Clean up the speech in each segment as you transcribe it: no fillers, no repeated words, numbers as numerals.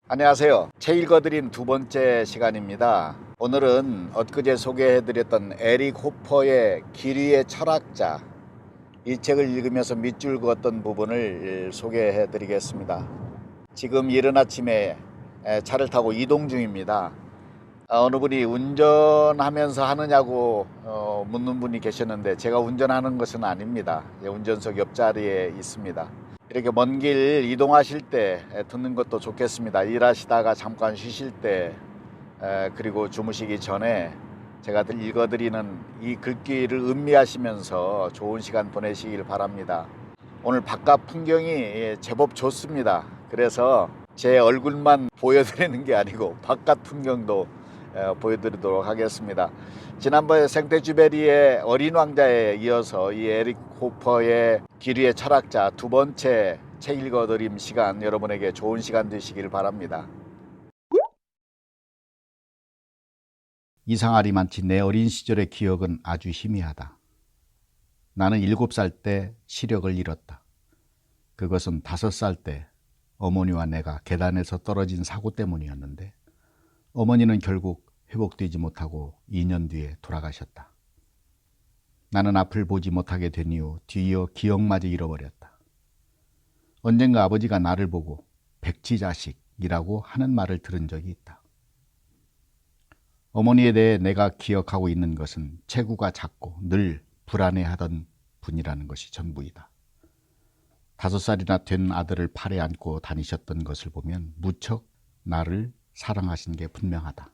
안녕하세요. 책 읽어드린 두 번째 시간입니다. 오늘은 엊그제 소개해드렸던 에릭 호퍼의 길 위의 철학자, 이 책을 읽으면서 밑줄 그었던 부분을 소개해드리겠습니다. 지금 이른 아침에 차를 타고 이동 중입니다. 어느 분이 운전하면서 하느냐고 묻는 분이 계셨는데, 제가 운전하는 것은 아닙니다. 운전석 옆자리에 있습니다. 이렇게 먼 길 이동하실 때 듣는 것도 좋겠습니다. 일하시다가 잠깐 쉬실 때, 그리고 주무시기 전에 제가 읽어드리는 이 글귀를 음미하시면서 좋은 시간 보내시길 바랍니다. 오늘 바깥 풍경이 제법 좋습니다. 그래서 제 얼굴만 보여드리는 게 아니고 바깥 풍경도 보여드리도록 하겠습니다. 지난번에 생텍쥐베리의 어린 왕자에 이어서 이 에릭 호퍼의 길 위의 철학자 두 번째 책 읽어드림 시간, 여러분에게 좋은 시간 되시길 바랍니다. 이상하리만치 내 어린 시절의 기억은 아주 희미하다. 나는 7살 때 시력을 잃었다. 그것은 5살 때 어머니와 내가 계단에서 떨어진 사고 때문이었는데, 어머니는 결국 회복되지 못하고 2년 뒤에 돌아가셨다. 나는 앞을 보지 못하게 된 이후 뒤이어 기억마저 잃어버렸다. 언젠가 아버지가 나를 보고 백지자식이라고 하는 말을 들은 적이 있다. 어머니에 대해 내가 기억하고 있는 것은 체구가 작고 늘 불안해하던 분이라는 것이 전부이다. 5살이나 된 아들을 팔에 안고 다니셨던 것을 보면 무척 나를 사랑하신 게 분명하다.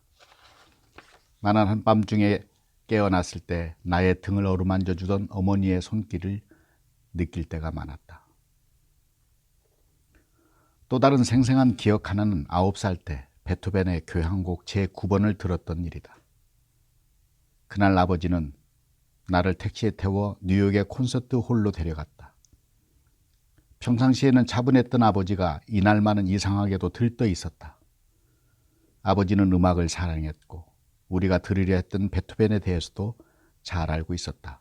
나는 한밤중에 깨어났을 때 나의 등을 어루만져 주던 어머니의 손길을 느낄 때가 많았다. 또 다른 생생한 기억 하나는 9살 때 베토벤의 교향곡 제9번을 들었던 일이다. 그날 아버지는 나를 택시에 태워 뉴욕의 콘서트 홀로 데려갔다. 평상시에는 차분했던 아버지가 이날만은 이상하게도 들떠 있었다. 아버지는 음악을 사랑했고 우리가 들으려 했던 베토벤에 대해서도 잘 알고 있었다.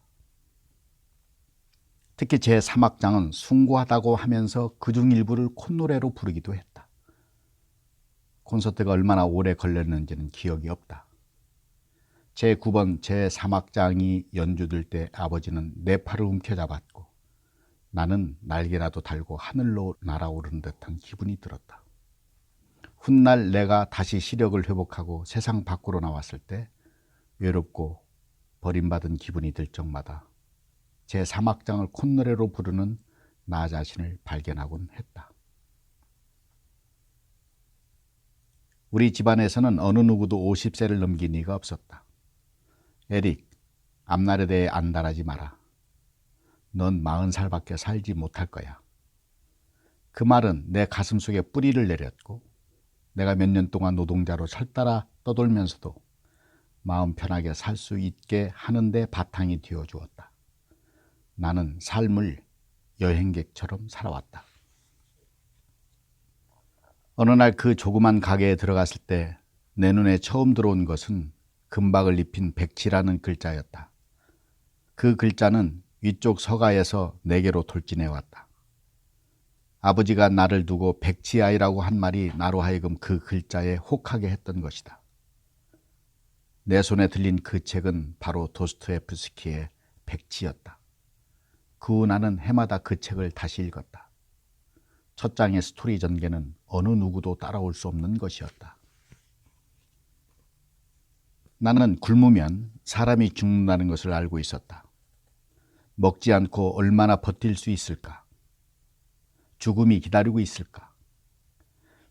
특히 제3악장은 숭고하다고 하면서 그중 일부를 콧노래로 부르기도 했다. 콘서트가 얼마나 오래 걸렸는지는 기억이 없다. 제9번 제3악장이 연주될 때 아버지는 내 팔을 움켜잡았고 나는 날개라도 달고 하늘로 날아오르는 듯한 기분이 들었다. 훗날 내가 다시 시력을 회복하고 세상 밖으로 나왔을 때 외롭고 버림받은 기분이 들 적마다 제3악장을 콧노래로 부르는 나 자신을 발견하곤 했다. 우리 집안에서는 어느 누구도 50세를 넘긴 이가 없었다. 에릭, 앞날에 대해 안달하지 마라. 넌 40살밖에 살지 못할 거야. 그 말은 내 가슴속에 뿌리를 내렸고 내가 몇 년 동안 노동자로 철따라 떠돌면서도 마음 편하게 살 수 있게 하는데 바탕이 되어주었다. 나는 삶을 여행객처럼 살아왔다. 어느 날 그 조그만 가게에 들어갔을 때 내 눈에 처음 들어온 것은 금박을 입힌 백지라는 글자였다. 그 글자는 위쪽 서가에서 내게로 돌진해왔다. 아버지가 나를 두고 백지아이라고 한 말이 나로 하여금 그 글자에 혹하게 했던 것이다. 내 손에 들린 그 책은 바로 도스토옙스키의 백지였다. 그 후 나는 해마다 그 책을 다시 읽었다. 첫 장의 스토리 전개는 어느 누구도 따라올 수 없는 것이었다. 나는 굶으면 사람이 죽는다는 것을 알고 있었다. 먹지 않고 얼마나 버틸 수 있을까? 죽음이 기다리고 있을까?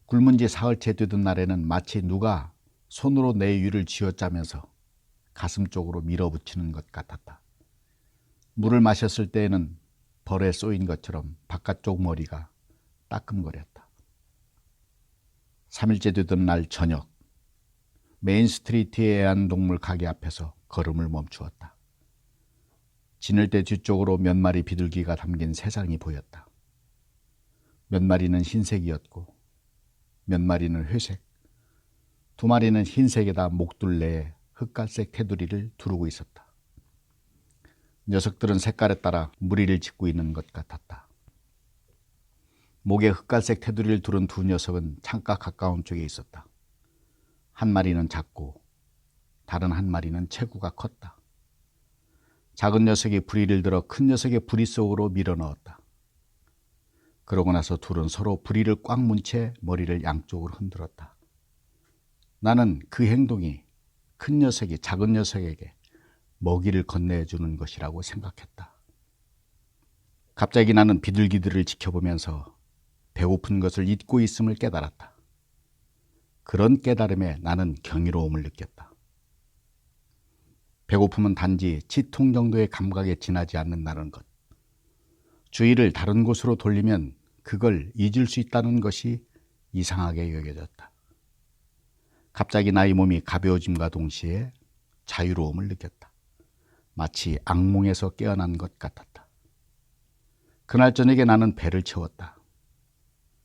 굶은 지 사흘째 되던 날에는 마치 누가 손으로 내 위를 쥐어짜면서 가슴 쪽으로 밀어붙이는 것 같았다. 물을 마셨을 때에는 벌에 쏘인 것처럼 바깥쪽 머리가 따끔거렸다. 3일째 되던 날 저녁, 메인스트리트의 애완동물 가게 앞에서 걸음을 멈추었다. 진을대 뒤쪽으로 몇 마리 비둘기가 담긴 세상이 보였다. 몇 마리는 흰색이었고 몇 마리는 회색, 2마리는 흰색에다 목둘레에 흑갈색 테두리를 두르고 있었다. 녀석들은 색깔에 따라 무리를 짓고 있는 것 같았다. 목에 흑갈색 테두리를 두른 두 녀석은 창가 가까운 쪽에 있었다. 한 마리는 작고 다른 한 마리는 체구가 컸다. 작은 녀석이 부리를 들어 큰 녀석의 부리 속으로 밀어 넣었다. 그러고 나서 둘은 서로 부리를 꽉 문 채 머리를 양쪽으로 흔들었다. 나는 그 행동이 큰 녀석이 작은 녀석에게 먹이를 건네주는 것이라고 생각했다. 갑자기 나는 비둘기들을 지켜보면서 배고픈 것을 잊고 있음을 깨달았다. 그런 깨달음에 나는 경이로움을 느꼈다. 배고픔은 단지 치통 정도의 감각에 지나지 않는다는 것. 주의를 다른 곳으로 돌리면 그걸 잊을 수 있다는 것이 이상하게 여겨졌다. 갑자기 나의 몸이 가벼워짐과 동시에 자유로움을 느꼈다. 마치 악몽에서 깨어난 것 같았다. 그날 저녁에 나는 배를 채웠다.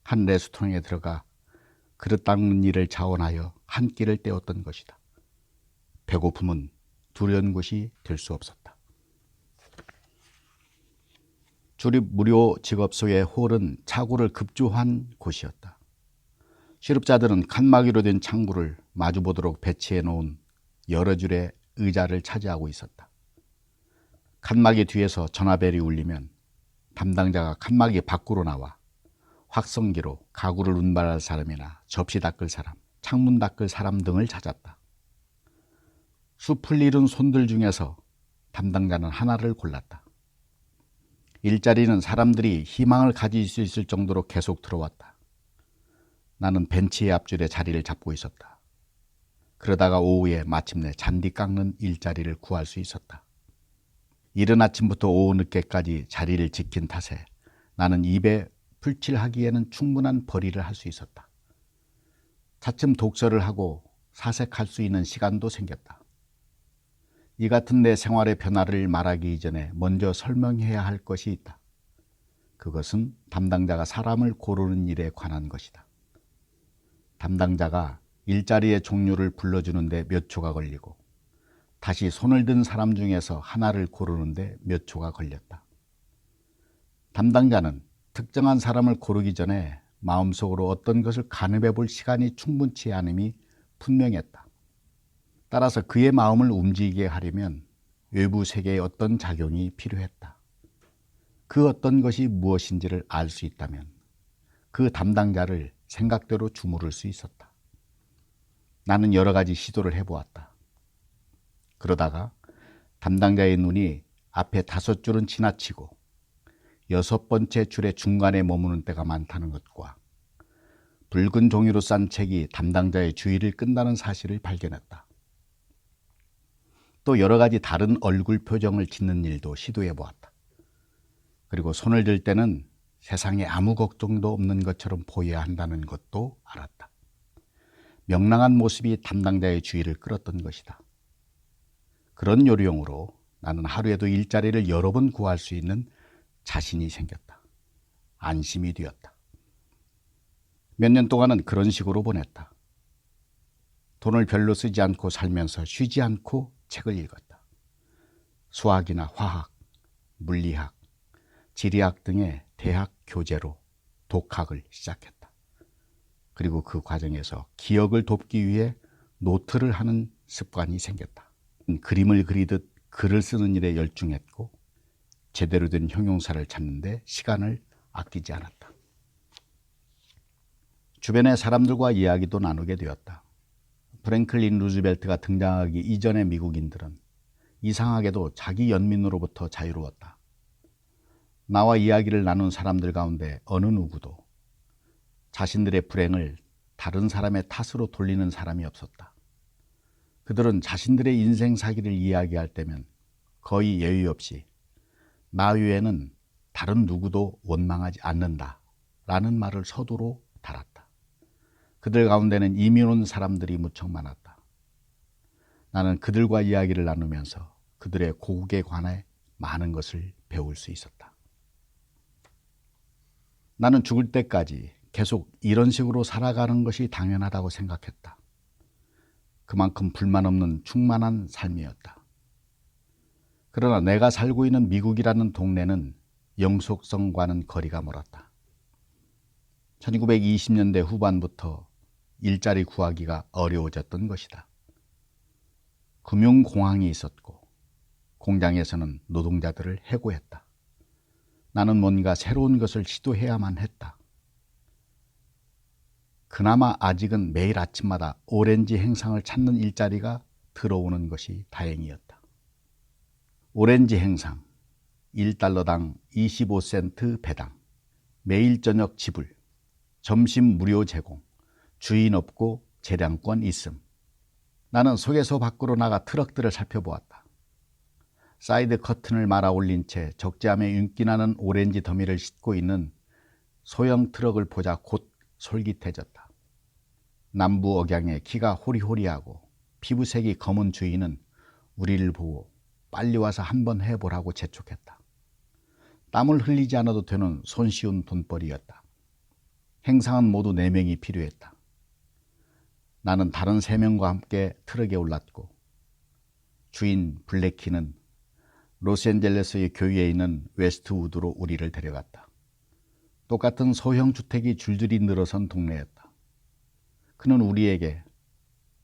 한 레스토랑에 들어가 그릇 닦는 일을 자원하여 한 끼를 때웠던 것이다. 배고픔은 두려운 곳이 될 수 없었다. 주립 무료 직업소의 홀은 차고를 급조한 곳이었다. 실업자들은 칸막이로 된 창구를 마주보도록 배치해 놓은 여러 줄의 의자를 차지하고 있었다. 칸막이 뒤에서 전화벨이 울리면 담당자가 칸막이 밖으로 나와 확성기로 가구를 운반할 사람이나 접시 닦을 사람, 창문 닦을 사람 등을 찾았다. 숲을 이룬 손들 중에서 담당자는 하나를 골랐다. 일자리는 사람들이 희망을 가질 수 있을 정도로 계속 들어왔다. 나는 벤치의 앞줄에 자리를 잡고 있었다. 그러다가 오후에 마침내 잔디 깎는 일자리를 구할 수 있었다. 이른 아침부터 오후 늦게까지 자리를 지킨 탓에 나는 입에 풀칠하기에는 충분한 벌이를 할 수 있었다. 차츰 독서를 하고 사색할 수 있는 시간도 생겼다. 이 같은 내 생활의 변화를 말하기 이전에 먼저 설명해야 할 것이 있다. 그것은 담당자가 사람을 고르는 일에 관한 것이다. 담당자가 일자리의 종류를 불러주는데 몇 초가 걸리고 다시 손을 든 사람 중에서 하나를 고르는데 몇 초가 걸렸다. 담당자는 특정한 사람을 고르기 전에 마음속으로 어떤 것을 가늠해 볼 시간이 충분치 않음이 분명했다. 따라서 그의 마음을 움직이게 하려면 외부 세계의 어떤 작용이 필요했다. 그 어떤 것이 무엇인지를 알 수 있다면 그 담당자를 생각대로 주무를 수 있었다. 나는 여러 가지 시도를 해보았다. 그러다가 담당자의 눈이 앞에 5줄은 지나치고 6번째 줄의 중간에 머무는 때가 많다는 것과 붉은 종이로 싼 책이 담당자의 주의를 끈다는 사실을 발견했다. 또 여러 가지 다른 얼굴 표정을 짓는 일도 시도해 보았다. 그리고 손을 들 때는 세상에 아무 걱정도 없는 것처럼 보여야 한다는 것도 알았다. 명랑한 모습이 담당자의 주의를 끌었던 것이다. 그런 요령으로 나는 하루에도 일자리를 여러 번 구할 수 있는 자신이 생겼다. 안심이 되었다. 몇 년 동안은 그런 식으로 보냈다. 돈을 별로 쓰지 않고 살면서 쉬지 않고 책을 읽었다. 수학이나 화학, 물리학, 지리학 등의 대학 교재로 독학을 시작했다. 그리고 그 과정에서 기억을 돕기 위해 노트를 하는 습관이 생겼다. 그림을 그리듯 글을 쓰는 일에 열중했고 제대로 된 형용사를 찾는데 시간을 아끼지 않았다. 주변의 사람들과 이야기도 나누게 되었다. 프랭클린 루즈벨트가 등장하기 이전의 미국인들은 이상하게도 자기 연민으로부터 자유로웠다. 나와 이야기를 나눈 사람들 가운데 어느 누구도 자신들의 불행을 다른 사람의 탓으로 돌리는 사람이 없었다. 그들은 자신들의 인생 사기를 이야기할 때면 거의 예의 없이 나 외에는 다른 누구도 원망하지 않는다 라는 말을 서두로 달았다. 그들 가운데는 이민 온 사람들이 무척 많았다. 나는 그들과 이야기를 나누면서 그들의 고국에 관해 많은 것을 배울 수 있었다. 나는 죽을 때까지 계속 이런 식으로 살아가는 것이 당연하다고 생각했다. 그만큼 불만 없는 충만한 삶이었다. 그러나 내가 살고 있는 미국이라는 동네는 영속성과는 거리가 멀었다. 1920년대 후반부터 일자리 구하기가 어려워졌던 것이다. 금융공황이 있었고 공장에서는 노동자들을 해고했다. 나는 뭔가 새로운 것을 시도해야만 했다. 그나마 아직은 매일 아침마다 오렌지 행상을 찾는 일자리가 들어오는 것이 다행이었다. 오렌지 행상, 1달러당 25센트 배당, 매일 저녁 지불, 점심 무료 제공, 주인 없고 재량권 있음. 나는 소개소 밖으로 나가 트럭들을 살펴보았다. 사이드 커튼을 말아 올린 채 적재함에 윤기나는 오렌지 더미를 싣고 있는 소형 트럭을 보자 곧 솔깃해졌다. 남부 억양에 키가 호리호리하고 피부색이 검은 주인은 우리를 보고 빨리 와서 한번 해보라고 재촉했다. 땀을 흘리지 않아도 되는 손쉬운 돈벌이였다. 행상은 모두 4명이 필요했다. 나는 다른 3명과 함께 트럭에 올랐고 주인 블랙키는 로스앤젤레스의 교회에 있는 웨스트우드로 우리를 데려갔다. 똑같은 소형 주택이 줄줄이 늘어선 동네였다. 그는 우리에게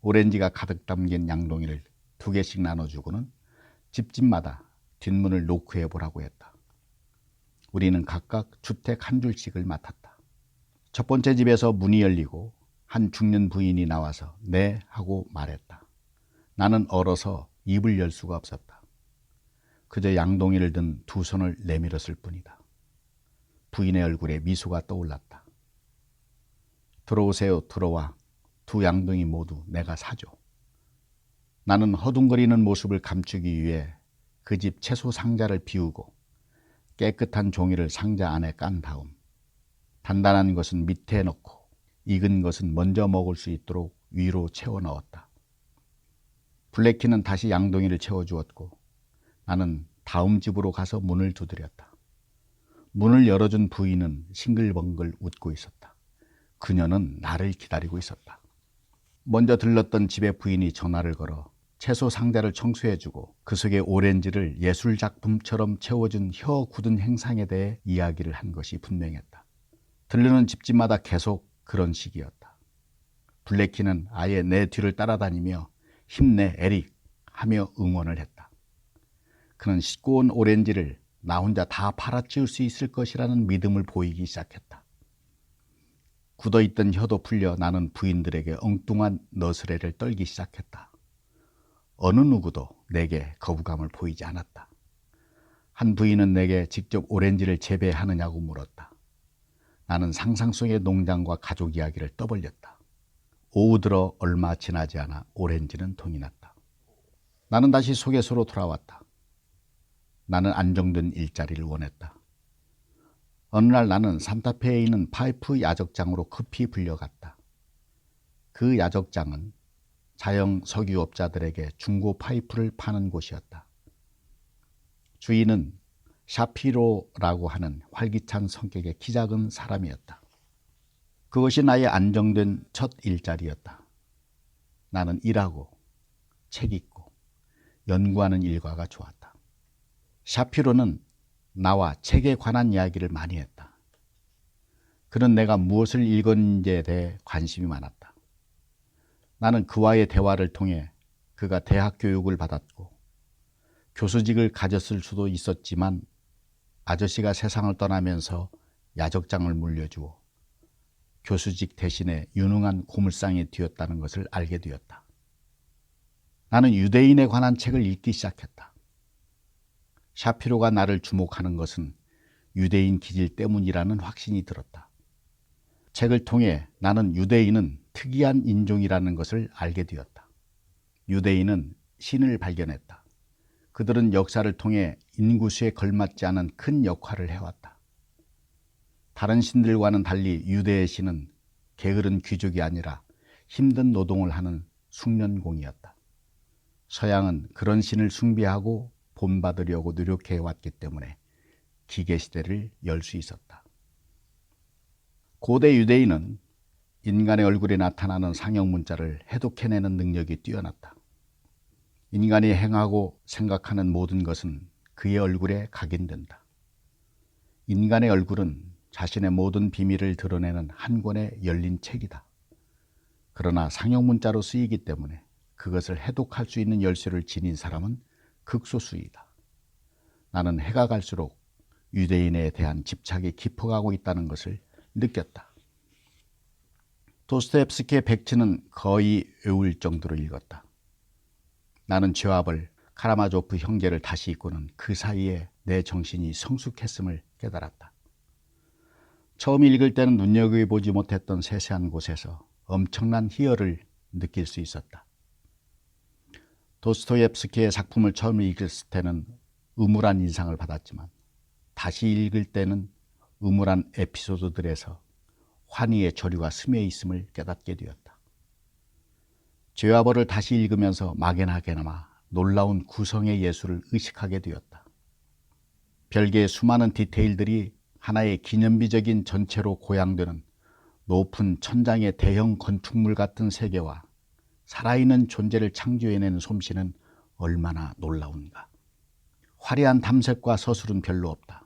오렌지가 가득 담긴 양동이를 2개씩 나눠주고는 집집마다 뒷문을 노크해보라고 했다. 우리는 각각 주택 한 줄씩을 맡았다. 첫 번째 집에서 문이 열리고 한 중년 부인이 나와서 네 하고 말했다. 나는 얼어서 입을 열 수가 없었다. 그저 양동이를 든 2 손을 내밀었을 뿐이다. 부인의 얼굴에 미소가 떠올랐다. 들어오세요, 들어와. 2 양동이 모두 내가 사줘. 나는 허둥거리는 모습을 감추기 위해 그 집 채소 상자를 비우고 깨끗한 종이를 상자 안에 깐 다음 단단한 것은 밑에 넣고 익은 것은 먼저 먹을 수 있도록 위로 채워 넣었다. 블랙키는 다시 양동이를 채워주었고 나는 다음 집으로 가서 문을 두드렸다. 문을 열어준 부인은 싱글벙글 웃고 있었다. 그녀는 나를 기다리고 있었다. 먼저 들렀던 집의 부인이 전화를 걸어 채소 상자를 청소해주고 그 속에 오렌지를 예술작품처럼 채워준 혀 굳은 행상에 대해 이야기를 한 것이 분명했다. 들르는 집집마다 계속 그런 식이었다. 블랙키는 아예 내 뒤를 따라다니며 힘내 에릭 하며 응원을 했다. 그는 싣고 온 오렌지를 나 혼자 다 팔아치울 수 있을 것이라는 믿음을 보이기 시작했다. 굳어있던 혀도 풀려 나는 부인들에게 엉뚱한 너스레를 떨기 시작했다. 어느 누구도 내게 거부감을 보이지 않았다. 한 부인은 내게 직접 오렌지를 재배하느냐고 물었다. 나는 상상 속의 농장과 가족 이야기를 떠벌렸다. 오후 들어 얼마 지나지 않아 오렌지는 통이 났다. 나는 다시 소개소로 돌아왔다. 나는 안정된 일자리를 원했다. 어느 날 나는 산타페에 있는 파이프 야적장으로 급히 불려갔다. 그 야적장은 자영 석유업자들에게 중고 파이프를 파는 곳이었다. 주인은 샤피로라고 하는 활기찬 성격의 키 작은 사람이었다. 그것이 나의 안정된 첫 일자리였다. 나는 일하고 책 읽고 연구하는 일과가 좋았다. 샤피로는 나와 책에 관한 이야기를 많이 했다. 그는 내가 무엇을 읽었는지에 대해 관심이 많았다. 나는 그와의 대화를 통해 그가 대학 교육을 받았고 교수직을 가졌을 수도 있었지만 아저씨가 세상을 떠나면서 야적장을 물려주어 교수직 대신에 유능한 고물상이 되었다는 것을 알게 되었다. 나는 유대인에 관한 책을 읽기 시작했다. 샤피로가 나를 주목하는 것은 유대인 기질 때문이라는 확신이 들었다. 책을 통해 나는 유대인은 특이한 인종이라는 것을 알게 되었다. 유대인은 신을 발견했다. 그들은 역사를 통해 인구수에 걸맞지 않은 큰 역할을 해왔다. 다른 신들과는 달리 유대의 신은 게으른 귀족이 아니라 힘든 노동을 하는 숙련공이었다. 서양은 그런 신을 숭배하고 본받으려고 노력해왔기 때문에 기계시대를 열 수 있었다. 고대 유대인은 인간의 얼굴에 나타나는 상형 문자를 해독해내는 능력이 뛰어났다. 인간이 행하고 생각하는 모든 것은 그의 얼굴에 각인된다. 인간의 얼굴은 자신의 모든 비밀을 드러내는 한 권의 열린 책이다. 그러나 상용 문자로 쓰이기 때문에 그것을 해독할 수 있는 열쇠를 지닌 사람은 극소수이다. 나는 해가 갈수록 유대인에 대한 집착이 깊어가고 있다는 것을 느꼈다. 도스토옙스키의 백치는 거의 외울 정도로 읽었다. 나는 죄와벌, 카라마조프 형제를 다시 읽고는 그 사이에 내 정신이 성숙했음을 깨달았다. 처음 읽을 때는 눈여겨보지 못했던 세세한 곳에서 엄청난 희열을 느낄 수 있었다. 도스토옙스키의 작품을 처음 읽었을 때는 음울한 인상을 받았지만 다시 읽을 때는 음울한 에피소드들에서 환희의 조류가 스며 있음을 깨닫게 되었다. 죄와 벌을 다시 읽으면서 막연하게나마 놀라운 구성의 예술을 의식하게 되었다. 별개의 수많은 디테일들이 하나의 기념비적인 전체로 고양되는 높은 천장의 대형 건축물 같은 세계와 살아있는 존재를 창조해내는 솜씨는 얼마나 놀라운가. 화려한 탐색과 서술은 별로 없다.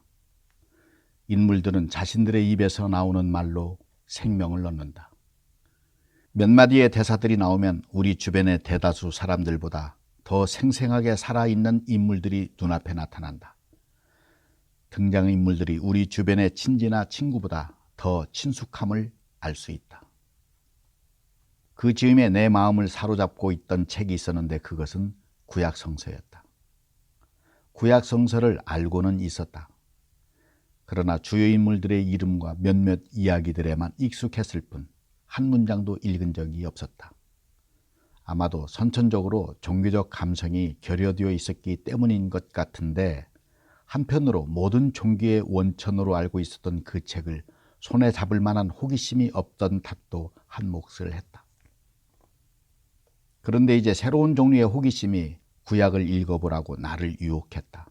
인물들은 자신들의 입에서 나오는 말로 생명을 넣는다. 몇 마디의 대사들이 나오면 우리 주변의 대다수 사람들보다 더 생생하게 살아있는 인물들이 눈앞에 나타난다. 등장인물들이 우리 주변의 친지나 친구보다 더 친숙함을 알 수 있다. 그 즈음에 내 마음을 사로잡고 있던 책이 있었는데 그것은 구약성서였다. 구약성서를 알고는 있었다. 그러나 주요 인물들의 이름과 몇몇 이야기들에만 익숙했을 뿐 한 문장도 읽은 적이 없었다. 아마도 선천적으로 종교적 감성이 결여되어 있었기 때문인 것 같은데 한편으로 모든 종교의 원천으로 알고 있었던 그 책을 손에 잡을 만한 호기심이 없던 탓도 한 몫을 했다. 그런데 이제 새로운 종류의 호기심이 구약을 읽어보라고 나를 유혹했다.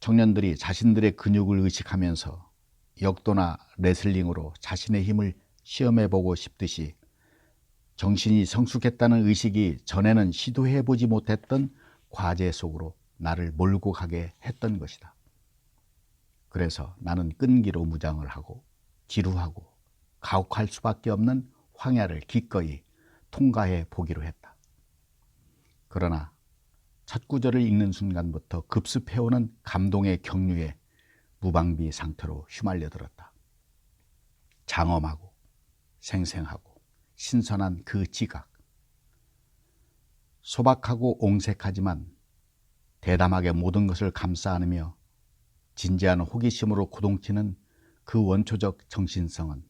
청년들이 자신들의 근육을 의식하면서 역도나 레슬링으로 자신의 힘을 시험해보고 싶듯이 정신이 성숙했다는 의식이 전에는 시도해보지 못했던 과제 속으로 나를 몰고 가게 했던 것이다. 그래서 나는 끈기로 무장을 하고 지루하고 가혹할 수밖에 없는 황야를 기꺼이 통과해 보기로 했다. 그러나 첫 구절을 읽는 순간부터 급습해오는 감동의 경류에 무방비 상태로 휘말려들었다. 장엄하고 생생하고 신선한 그 지각. 소박하고 옹색하지만 대담하게 모든 것을 감싸 안으며 진지한 호기심으로 고동치는 그 원초적 정신성은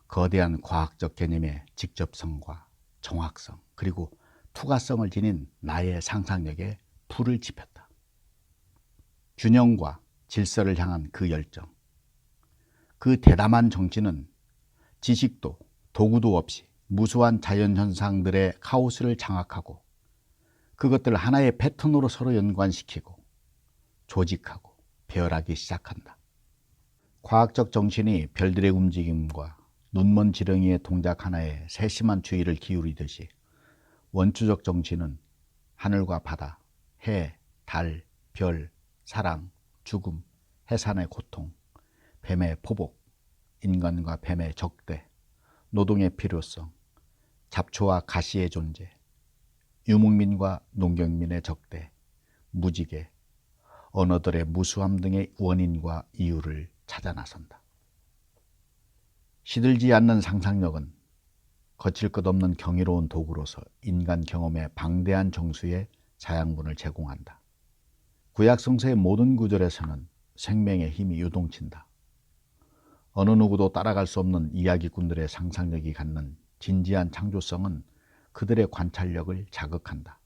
거대한 과학적 개념의 직접성과 정확성 그리고 투과성을 지닌 나의 상상력에 불을 지폈다. 균형과 질서를 향한 그 열정, 그 대담한 정치는 지식도 도구도 없이 무수한 자연현상들의 카오스를 장악하고 그것들을 하나의 패턴으로 서로 연관시키고 조직하고 배열하기 시작한다. 과학적 정신이 별들의 움직임과 눈먼 지렁이의 동작 하나에 세심한 주의를 기울이듯이 원초적 정신은 하늘과 바다, 해, 달, 별, 사랑, 죽음, 해산의 고통, 뱀의 포복, 인간과 뱀의 적대, 노동의 필요성, 잡초와 가시의 존재, 유목민과 농경민의 적대, 무지개, 언어들의 무수함 등의 원인과 이유를 찾아 나선다. 시들지 않는 상상력은 거칠 것 없는 경이로운 도구로서 인간 경험의 방대한 정수의 자양분을 제공한다. 구약성서의 모든 구절에서는 생명의 힘이 요동친다. 어느 누구도 따라갈 수 없는 이야기꾼들의 상상력이 갖는 진지한 창조성은 그들의 관찰력을 자극한다.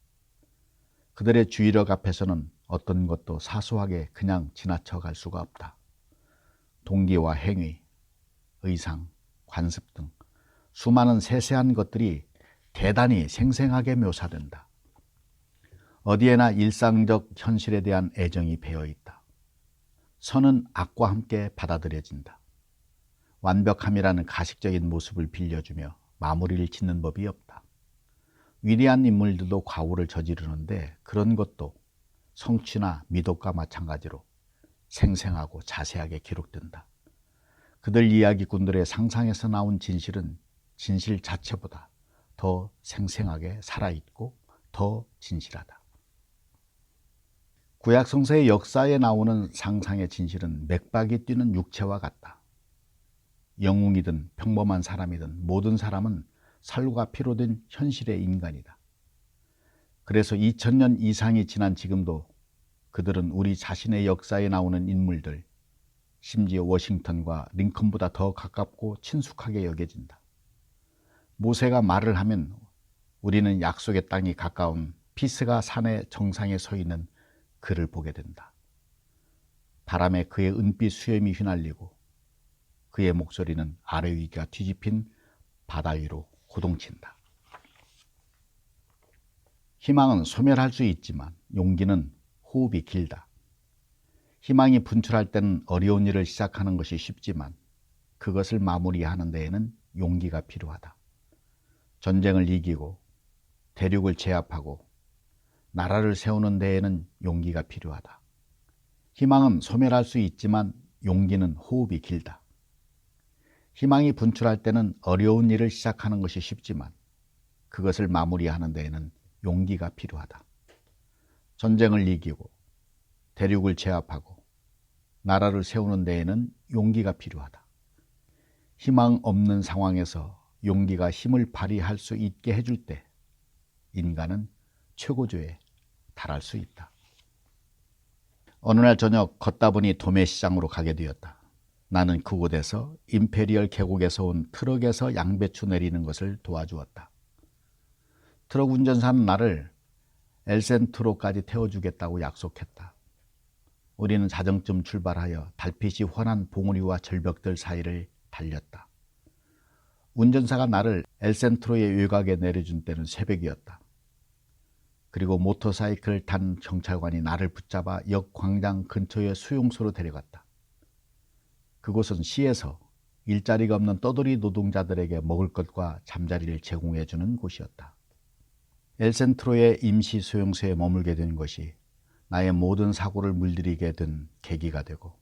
그들의 주의력 앞에서는 어떤 것도 사소하게 그냥 지나쳐 갈 수가 없다. 동기와 행위, 의상, 관습 등 수많은 세세한 것들이 대단히 생생하게 묘사된다. 어디에나 일상적 현실에 대한 애정이 배어있다. 선은 악과 함께 받아들여진다. 완벽함이라는 가식적인 모습을 빌려주며 마무리를 짓는 법이 없다. 위대한 인물들도 과오를 저지르는데 그런 것도 성취나 미덕과 마찬가지로 생생하고 자세하게 기록된다. 그들 이야기꾼들의 상상에서 나온 진실은 진실 자체보다 더 생생하게 살아있고 더 진실하다. 구약 성서의 역사에 나오는 상상의 진실은 맥박이 뛰는 육체와 같다. 영웅이든 평범한 사람이든 모든 사람은 살과 피로 된 현실의 인간이다. 그래서 2000년 이상이 지난 지금도 그들은 우리 자신의 역사에 나오는 인물들, 심지어 워싱턴과 링컨보다 더 가깝고 친숙하게 여겨진다. 모세가 말을 하면 우리는 약속의 땅이 가까운 피스가 산의 정상에 서 있는 그를 보게 된다. 바람에 그의 은빛 수염이 휘날리고 그의 목소리는 아래 위가 뒤집힌 바다 위로 고동친다. 희망은 소멸할 수 있지만 용기는 호흡이 길다. 희망이 분출할 때는 어려운 일을 시작하는 것이 쉽지만 그것을 마무리하는 데에는 용기가 필요하다. 전쟁을 이기고 대륙을 제압하고 나라를 세우는 데에는 용기가 필요하다. 희망은 소멸할 수 있지만 용기는 호흡이 길다. 희망이 분출할 때는 어려운 일을 시작하는 것이 쉽지만 그것을 마무리하는 데에는 용기가 필요하다. 전쟁을 이기고 대륙을 제압하고 나라를 세우는 데에는 용기가 필요하다. 희망 없는 상황에서 용기가 힘을 발휘할 수 있게 해줄 때 인간은 최고조에 달할 수 있다. 어느 날 저녁 걷다 보니 도매시장으로 가게 되었다. 나는 그곳에서 임페리얼 계곡에서 온 트럭에서 양배추 내리는 것을 도와주었다. 트럭 운전사는 나를 엘센트로까지 태워주겠다고 약속했다. 우리는 자정쯤 출발하여 달빛이 환한 봉우리와 절벽들 사이를 달렸다. 운전사가 나를 엘센트로의 외곽에 내려준 때는 새벽이었다. 그리고 모터사이클을 탄 경찰관이 나를 붙잡아 역 광장 근처의 수용소로 데려갔다. 그곳은 시에서 일자리가 없는 떠돌이 노동자들에게 먹을 것과 잠자리를 제공해주는 곳이었다. 엘센트로의 임시 수용소에 머물게 된 것이 나의 모든 사고를 물들이게 된 계기가 되고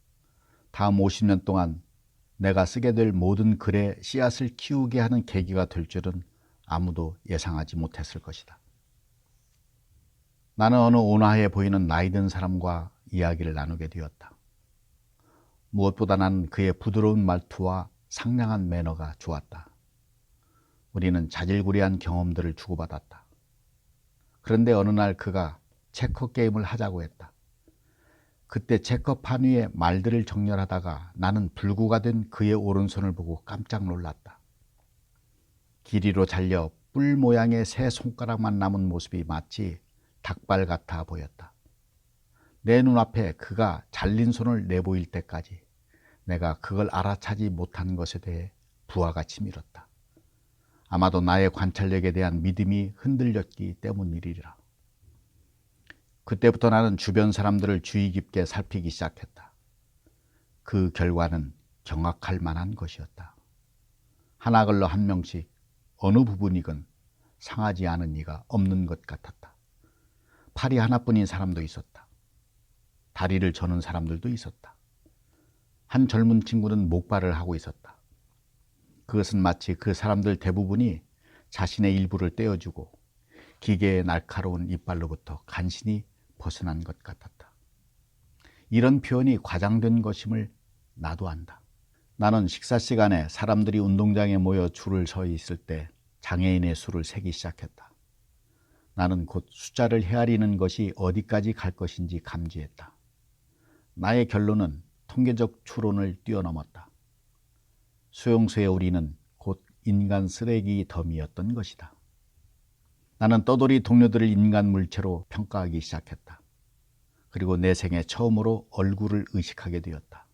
다음 50년 동안 내가 쓰게 될 모든 글의 씨앗을 키우게 하는 계기가 될 줄은 아무도 예상하지 못했을 것이다. 나는 어느 온화해 보이는 나이 든 사람과 이야기를 나누게 되었다. 무엇보다 나는 그의 부드러운 말투와 상냥한 매너가 좋았다. 우리는 자질구레한 경험들을 주고받았다. 그런데 어느 날 그가 체커 게임을 하자고 했다. 그때 체커판 위에 말들을 정렬하다가 나는 불구가 된 그의 오른손을 보고 깜짝 놀랐다. 길이로 잘려 뿔 모양의 새 손가락만 남은 모습이 마치 닭발 같아 보였다. 내 눈앞에 그가 잘린 손을 내보일 때까지 내가 그걸 알아차지 못한 것에 대해 부하가 치밀었다. 아마도 나의 관찰력에 대한 믿음이 흔들렸기 때문이리라. 그때부터 나는 주변 사람들을 주의 깊게 살피기 시작했다. 그 결과는 경악할 만한 것이었다. 하나 걸러 한 명씩 어느 부분이건 상하지 않은 이가 없는 것 같았다. 팔이 하나뿐인 사람도 있었다. 다리를 저는 사람들도 있었다. 한 젊은 친구는 목발을 하고 있었다. 그것은 마치 그 사람들 대부분이 자신의 일부를 떼어주고 기계의 날카로운 이빨로부터 간신히 벗어난 것 같았다. 이런 표현이 과장된 것임을 나도 안다. 나는 식사 시간에 사람들이 운동장에 모여 줄을 서 있을 때 장애인의 수를 세기 시작했다. 나는 곧 숫자를 헤아리는 것이 어디까지 갈 것인지 감지했다. 나의 결론은 통계적 추론을 뛰어넘었다. 수용소의 우리는 곧 인간 쓰레기 더미였던 것이다. 나는 떠돌이 동료들을 인간 물체로 평가하기 시작했다. 그리고 내 생애 처음으로 얼굴을 의식하게 되었다.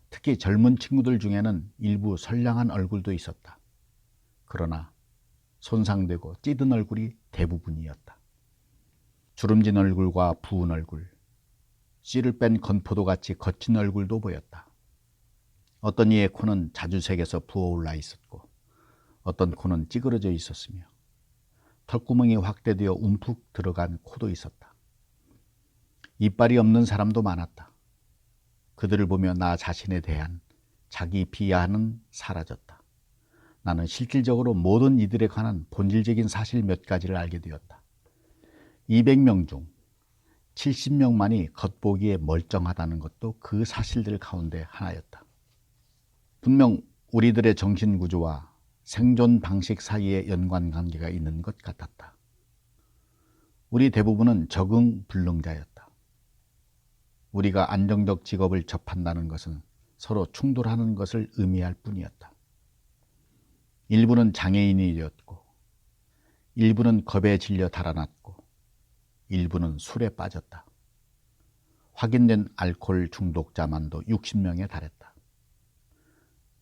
특히 젊은 친구들 중에는 일부 선량한 얼굴도 있었다. 그러나 손상되고 찌든 얼굴이 대부분이었다. 주름진 얼굴과 부은 얼굴, 씨를 뺀 건포도같이 거친 얼굴도 보였다. 어떤 이의 코는 자주색에서 부어올라 있었고 어떤 코는 찌그러져 있었으며 털구멍이 확대되어 움푹 들어간 코도 있었다. 이빨이 없는 사람도 많았다. 그들을 보며 나 자신에 대한 자기 비하는 사라졌다. 나는 실질적으로 모든 이들에 관한 본질적인 사실 몇 가지를 알게 되었다. 200명 중 70명만이 겉보기에 멀쩡하다는 것도 그 사실들 가운데 하나였다. 분명 우리들의 정신구조와 생존 방식 사이에 연관관계가 있는 것 같았다. 우리 대부분은 적응불능자였다. 우리가 안정적 직업을 접한다는 것은 서로 충돌하는 것을 의미할 뿐이었다. 일부는 장애인이 되었고, 일부는 겁에 질려 달아났고, 일부는 술에 빠졌다. 확인된 알코올 중독자만도 60명에 달했다.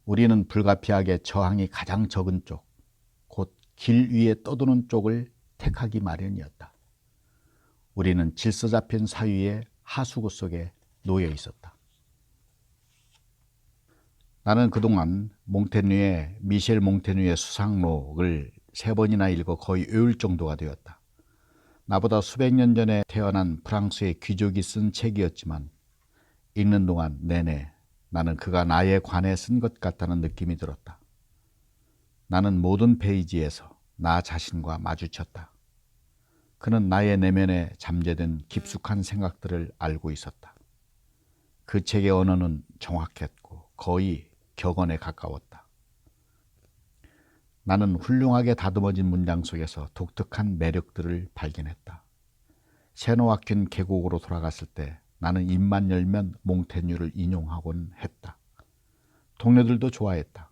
우리는 불가피하게 저항이 가장 적은 쪽, 곧 길 위에 떠도는 쪽을 택하기 마련이었다. 우리는 질서 잡힌 사유의 하수구 속에 놓여 있었다. 나는 그동안 몽테뉴의 미셸 몽테뉴의 수상록을 3번이나 읽어 거의 외울 정도가 되었다. 나보다 수백 년 전에 태어난 프랑스의 귀족이 쓴 책이었지만 읽는 동안 내내 나는 그가 나에 관해 쓴 것 같다는 느낌이 들었다. 나는 모든 페이지에서 나 자신과 마주쳤다. 그는 나의 내면에 잠재된 깊숙한 생각들을 알고 있었다. 그 책의 언어는 정확했고 거의 격언에 가까웠다. 나는 훌륭하게 다듬어진 문장 속에서 독특한 매력들을 발견했다. 새노악힌 계곡으로 돌아갔을 때 나는 입만 열면 몽테뉴를 인용하곤 했다. 동료들도 좋아했다.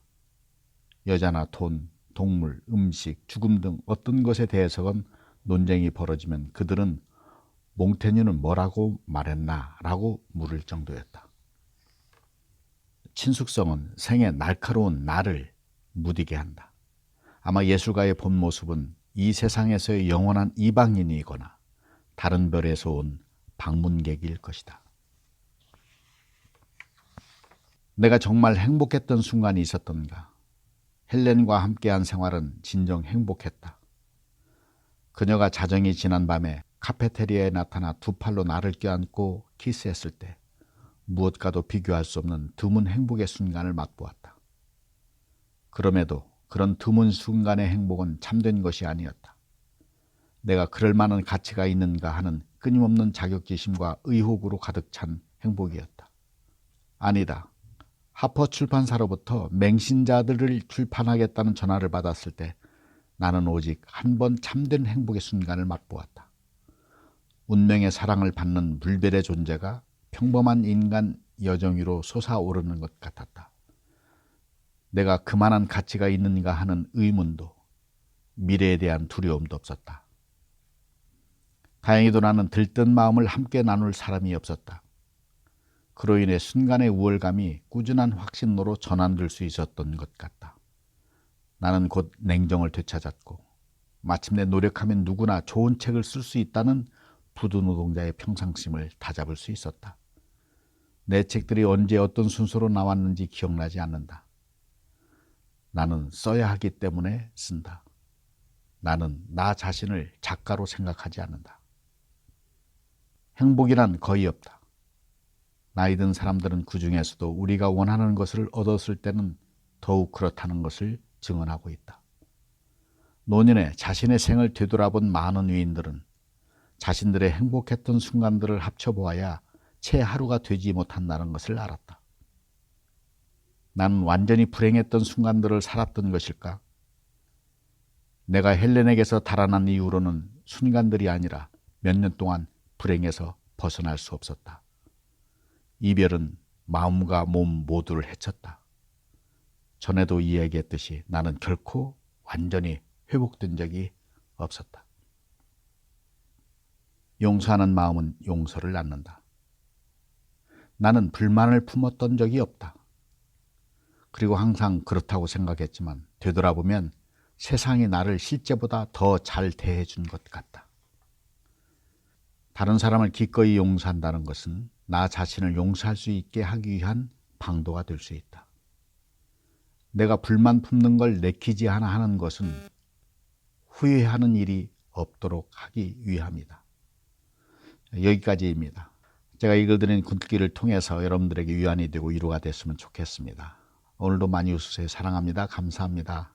여자나 돈, 동물, 음식, 죽음 등 어떤 것에 대해서건 논쟁이 벌어지면 그들은 몽테뉴는 뭐라고 말했나? 라고 물을 정도였다. 친숙성은 생의 날카로운 나를 무디게 한다. 아마 예술가의 본 모습은 이 세상에서의 영원한 이방인이거나 다른 별에서 온 방문객일 것이다. 내가 정말 행복했던 순간이 있었던가? 헬렌과 함께한 생활은 진정 행복했다. 그녀가 자정이 지난 밤에 카페테리아에 나타나 두 팔로 나를 껴안고 키스했을 때 무엇과도 비교할 수 없는 드문 행복의 순간을 맛보았다. 그럼에도 그런 드문 순간의 행복은 참된 것이 아니었다. 내가 그럴 만한 가치가 있는가 하는 끊임없는 자격지심과 의혹으로 가득 찬 행복이었다. 아니다. 하퍼 출판사로부터 맹신자들을 출판하겠다는 전화를 받았을 때 나는 오직 한 번 참된 행복의 순간을 맛보았다. 운명의 사랑을 받는 물별의 존재가 평범한 인간 여정 위로 솟아오르는 것 같았다. 내가 그만한 가치가 있는가 하는 의문도 미래에 대한 두려움도 없었다. 다행히도 나는 들뜬 마음을 함께 나눌 사람이 없었다. 그로 인해 순간의 우월감이 꾸준한 확신으로 전환될 수 있었던 것 같다. 나는 곧 냉정을 되찾았고 마침내 노력하면 누구나 좋은 책을 쓸 수 있다는 부두노동자의 평상심을 다잡을 수 있었다. 내 책들이 언제 어떤 순서로 나왔는지 기억나지 않는다. 나는 써야 하기 때문에 쓴다. 나는 나 자신을 작가로 생각하지 않는다. 행복이란 거의 없다. 나이 든 사람들은 그 중에서도 우리가 원하는 것을 얻었을 때는 더욱 그렇다는 것을 증언하고 있다. 노년에 자신의 생을 되돌아본 많은 위인들은 자신들의 행복했던 순간들을 합쳐보아야 채 하루가 되지 못한다는 것을 알았다. 나는 완전히 불행했던 순간들을 살았던 것일까? 내가 헬렌에게서 달아난 이후로는 순간들이 아니라 몇 년 동안 불행에서 벗어날 수 없었다. 이별은 마음과 몸 모두를 해쳤다. 전에도 이야기했듯이 나는 결코 완전히 회복된 적이 없었다. 용서하는 마음은 용서를 낳는다. 나는 불만을 품었던 적이 없다. 그리고 항상 그렇다고 생각했지만 되돌아보면 세상이 나를 실제보다 더 잘 대해준 것 같다. 다른 사람을 기꺼이 용서한다는 것은 나 자신을 용서할 수 있게 하기 위한 방도가 될 수 있다. 내가 불만 품는 걸 내키지 않아 하는 것은 후회하는 일이 없도록 하기 위함이다. 여기까지입니다. 제가 읽어드린 글귀를 통해서 여러분들에게 위안이 되고 위로가 됐으면 좋겠습니다. 오늘도 많이 웃으세요. 사랑합니다. 감사합니다.